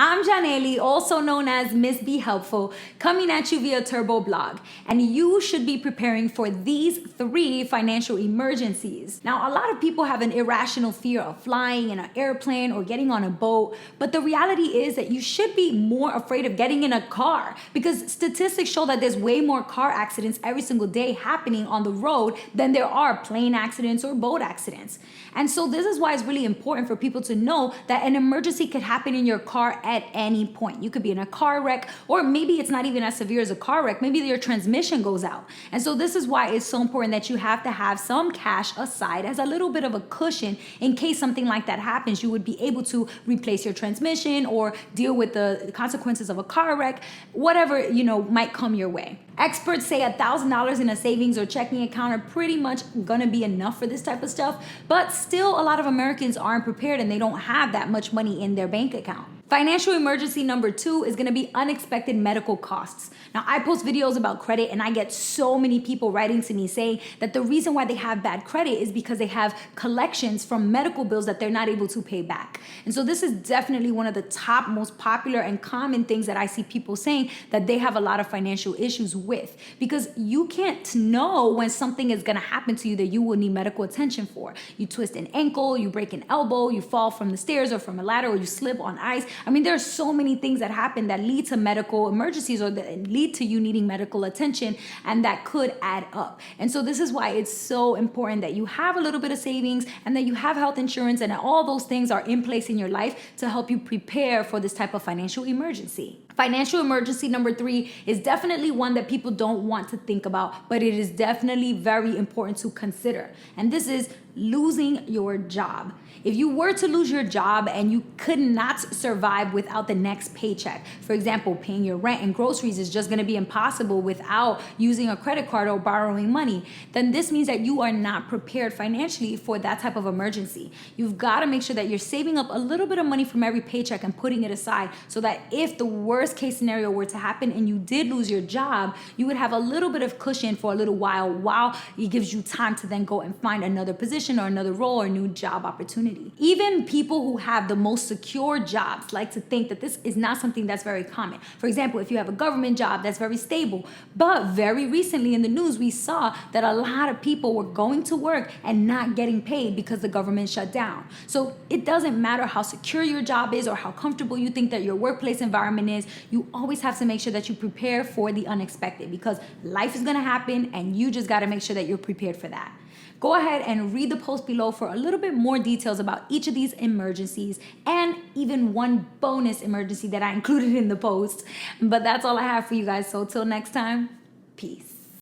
I'm Janely, also known as Miss Be Helpful, coming at you via Turbo Blog, and you should be preparing for these 3 financial emergencies. Now, a lot of people have an irrational fear of flying in an airplane or getting on a boat, but the reality is that you should be more afraid of getting in a car because statistics show that there's way more car accidents every single day happening on the road than there are plane accidents or boat accidents. And so this is why it's really important for people to know that an emergency could happen in your car at any point. You could be in a car wreck, or maybe it's not even as severe as a car wreck. Maybe your transmission goes out. And so this is why it's so important that you have to have some cash aside as a little bit of a cushion in case something like that happens. You would be able to replace your transmission or deal with the consequences of a car wreck, whatever, might come your way. Experts say $1,000 in a savings or checking account are pretty much gonna be enough for this type of stuff, but still a lot of Americans aren't prepared and they don't have that much money in their bank account. Financial emergency number 2 is gonna be unexpected medical costs. Now, I post videos about credit and I get so many people writing to me saying that the reason why they have bad credit is because they have collections from medical bills that they're not able to pay back. And so this is definitely one of the top most popular and common things that I see people saying that they have a lot of financial issues with, because you can't know when something is gonna happen to you that you will need medical attention for. You twist an ankle, you break an elbow, you fall from the stairs or from a ladder, or you slip on ice. I mean, there are so many things that happen that lead to medical emergencies or that lead to you needing medical attention, and that could add up. And so this is why it's so important that you have a little bit of savings and that you have health insurance and that all those things are in place in your life to help you prepare for this type of financial emergency. Financial emergency number 3 is definitely one that people don't want to think about, but it is definitely very important to consider. And this is losing your job. If you were to lose your job and you could not survive without the next paycheck, for example, paying your rent and groceries is just gonna be impossible without using a credit card or borrowing money, then this means that you are not prepared financially for that type of emergency. You've gotta make sure that you're saving up a little bit of money from every paycheck and putting it aside so that if the worst case scenario were to happen and you did lose your job, you would have a little bit of cushion for a little while it gives you time to then go and find another position or another role or new job opportunity. Even people who have the most secure jobs like to think that this is not something that's very common. For example, if you have a government job that's very stable, but very recently in the news we saw that a lot of people were going to work and not getting paid because the government shut down. So it doesn't matter how secure your job is or how comfortable you think that your workplace environment is, you always have to make sure that you prepare for the unexpected, because life is gonna happen and you just gotta make sure that you're prepared for that. Go ahead and read the post below for a little bit more details about each of these emergencies and even one bonus emergency that I included in the post. But that's all I have for you guys. So till next time, peace.